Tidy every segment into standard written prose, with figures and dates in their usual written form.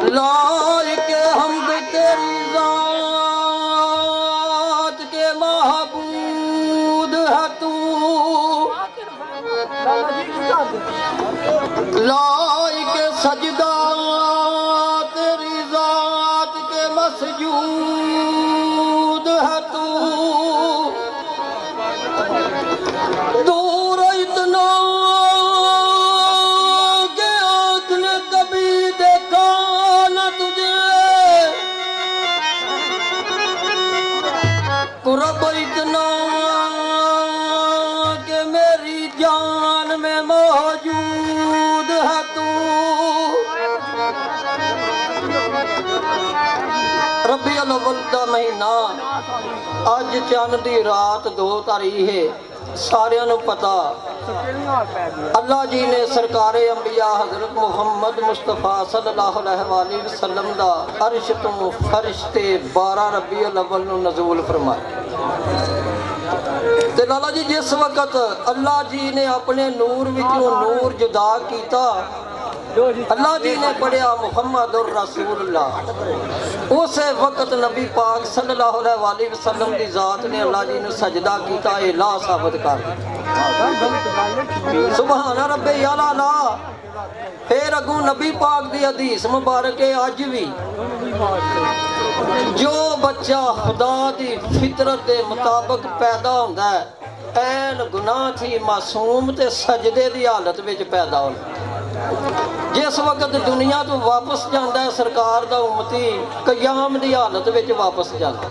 لائق حمد تیری ذات کے معبود ہے تو، لائق سجدہ تیری ذات کے مسجود ہے تو، دور اتنا کہ آنکھ نے کبھی دیکھا نہ تجھے، قرب اتنا کہ میری جان میں موجود ہے تو، ربیع الاول دا مہینہ اج چند دی رات 2 تاریخ ہے، سارے نو پتا اللہ جی نے سرکار انبیاء حضرت محمد مصطفیٰ صلی اللہ علیہ وآلہ وسلم دا عرش تو فرشتے 12 ربیع الاول نو نزول فرمائے۔ تے لالا جی جس وقت اللہ جی نے اپنے نور وچوں نور جدا کیتا، اللہ جی نے پڑھیا محمد الرسول اللہ، اس وقت نبی پاک صلی اللہ علیہ وآلہ وسلم دی ذات نے اللہ جی نے سجدہ کیتا، الہ ثابت کر دیا، سبحان رب اعلیٰ۔ پھر اگوں نبی پاک دی حدیث مبارک اج بھی جو بچہ خدا دی فطرت دے مطابق پیدا ہوندا ہے، این گناہ تھی معصوم تے سجدے دی حالت وچ پیدا ہوندا، جس وقت دنیا تو واپس جاندہ ہے سرکار دا امتی قیام دی حالت وچ واپس جاندہ ہے۔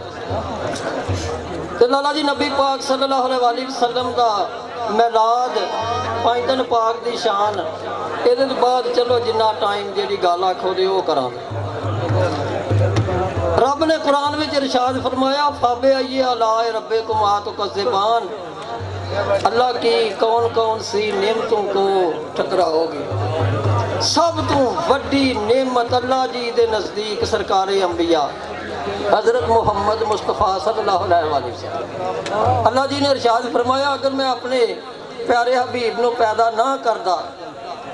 تو لالا جی نبی پاک صلی اللہ علیہ وآلہ وسلم دا میلاد 5 دن پاک دی شان، اس بعد چلو جنہ ٹائم جیڑی گالا کھو دے وہ کران۔ رب نے قرآن میں ارشاد فرمایا فَبِأَيِّ آلَاءِ رَبِّكُمَا تُكَذِّبَانِ، اللہ کی کون کون سی نعمتوں کو ٹھکراؤ گے؟ سب تو بڑی نعمت اللہ جی دے نزدیک سرکار انبیاء حضرت محمد مصطفیٰ صلی اللہ علیہ وآلہ وسلم، اللہ جی نے ارشاد فرمایا اگر میں اپنے پیارے حبیب نو پیدا نہ کردا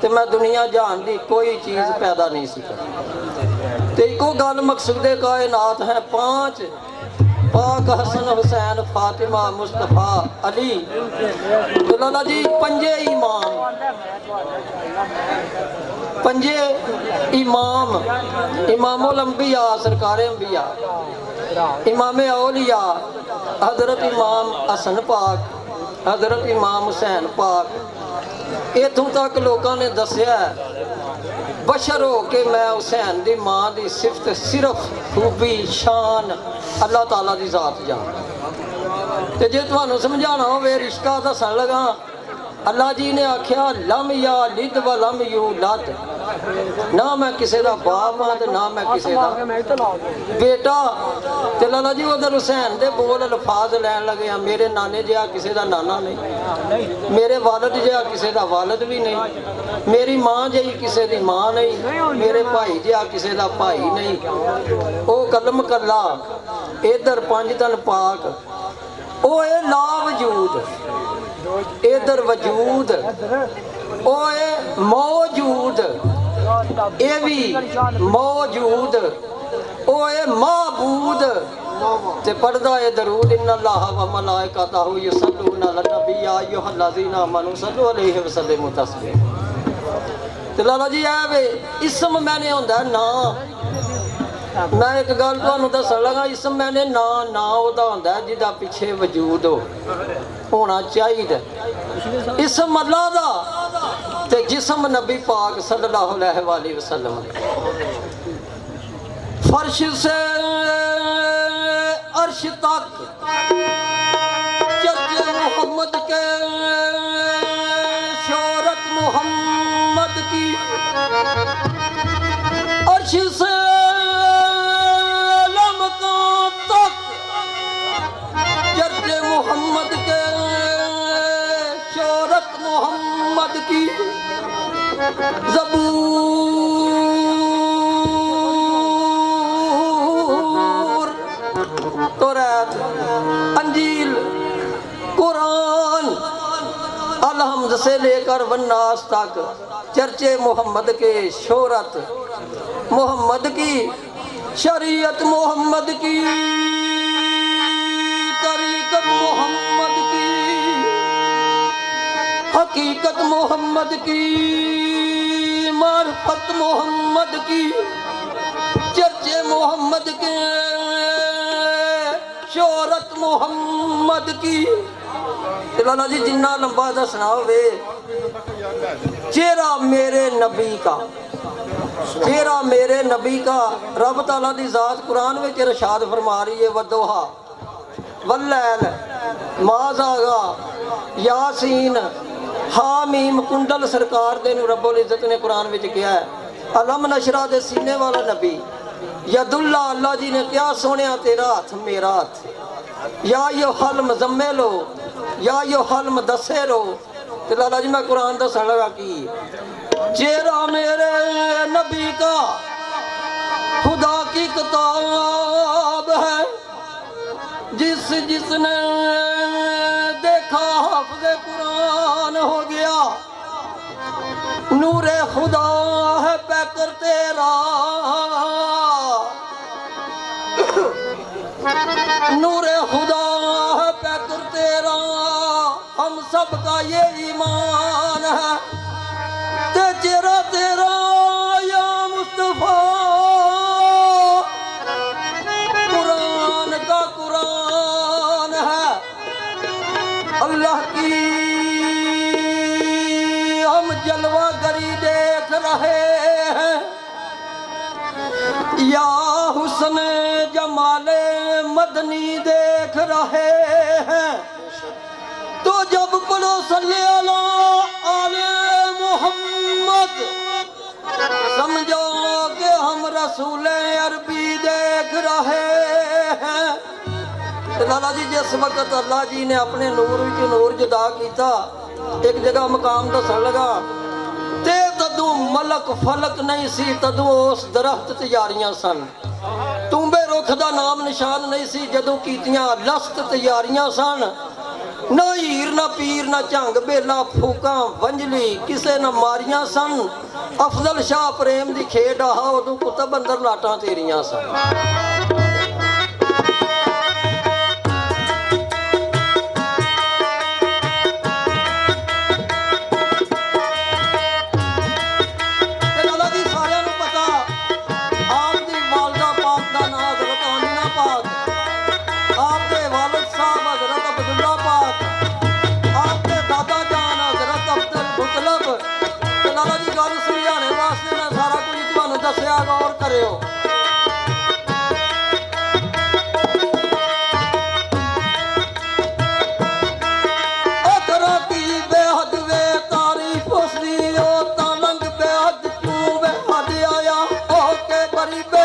تو میں دنیا جہان دی کوئی چیز پیدا نہیں سی کرتا۔ تو ایکو گل مقصود کائنات ہیں 5، پاک حسن حسین فاطمہ مصطفیٰ علی، تو لالا جی 5 امام، 5 امام، امام الانبیاء سرکار انبیاء، امام اولیاء حضرت امام حسن پاک، حضرت امام حسین پاک، اتوں تک لوگوں نے دسیا بشر ہو کہ میں حسین دی ماں دی صفت صرف خوبی شان اللہ تعالیٰ دی ذات جان، تے جے تانوں سمجھانا ہوئے رشتہ دسن لگا، اللہ جی نے آکھیا لم یلد ولم یولد، نہ میں کسے دا باپ ہاں تے نہ میں کسے دا بیٹا۔ تے لالا جی ادھر حسین دے بول الفاظ لین لگے ہیں میرے نانے جہا کسے دا نانا نہیں، میرے والد جہا کسے دا والد بھی نہیں، میری ماں جہی کسے دی ماں نہیں، میرے بھائی جہا کسے دا بھائی نہیں۔ او کلم کلا ادھر 5 دن پاک، او اے لا وجود، ادھر وجود، او اے موجود، اے بھی موجود، او اے معبود، تے پڑھدا اے درود ان اللہ و ملائکتہ یصلون علی النبی یا ایھا الذین آمنوا صلوا علیہ وسلموا تسلیما۔ تے لالا جی اے وے اسم میں نے ہوندا نام، میں ایک گل تانوں دسن لگا، اسم میں نے نا او دا ہوندا جدا پیچھے وجود ہونا چاہیے، اسم اللہ دا تے جسم نبی پاک صلی اللہ علیہ وآلہ وسلم، فرش سے عرش تک چرچ محمد کے، شہرت محمد کی، عرش سے لمکان تک چرچ محمد کے، شہرت محمد کی، زبور، توریت، انجیل، قرآن، الحمد سے لے کر والناس تک چرچے محمد کے شہرت मोहम्मद की, शरीयत मोहम्मद की, तरीकत मोहम्मद की, हकीकत मोहम्मद की, मार्फत मोहम्मद की, चर्चे मोहम्मद के, शोहरत मोहम्मद की। लाला जी जिन्ना लंबा दसना होवे, चेहरा मेरे नबी का, चेहरा मेरे नबी का। रब ताला दी जात कुरान में इरशाद फरमा रही है, वदोहा वल्लैल माज़ागा यासीन हामीम। कुंडल सरकार दे नूं रब्बुल इज्जत ने कुरान विच कहा है। अलम नशरा दे सीने वाला नबी, यदुल्ला अल्लाह जी ने क्या सोनिया तेरा हथ मेरा हथ, या यो हल मजम्मेलो या यो हल मदस्सेरो। ते लाला जी मैं कुरान दसन लगा की, चेहरा मेरे नबी का खुदा की किताब है, जिसने देखा हाफ़िज़े कुरान हो गया। नूरे खुदा है पैकर तेरा, नूरे खुदा है पैकर तेरा, हम सब का ये ईमान है। ते चेहरा तेरा या मुस्तफा, कुरान का कुरान है। अल्लाह की हम जलवा गरी देख रहे हैं, या हुस्न जमाले मदनी देख रहे हैं। तो जब पढ़ो सल्ले अला आले मोहम्मद, समझो कि हम रसूल अरबी देख रहे हैं। लाला जी जिस वक्त अल्लाह जी ने अपने नूर विच नूर जुदा किया, एक जगह मकाम दसन लगा, ते तदू मलक फलक नहीं सी, तदू उस दरख्त ते यारियां सन। तूंबे रुख दा नाम निशान नहीं सी, जदों कीतियां लस्त तैयारियां सन। ना हीर ना पीर ना झंग बेला फूका वंजली किसे न मारियां सन। अफजल शाह प्रेम दी खेड आहा, उदों कुतब अंदर लाटां तेरियां सन। दस्या गौर करियो। बेहद वे तारीफ उसदी, ओ तालंग बेहद क्यों बेहद आया, ओ के बरी बे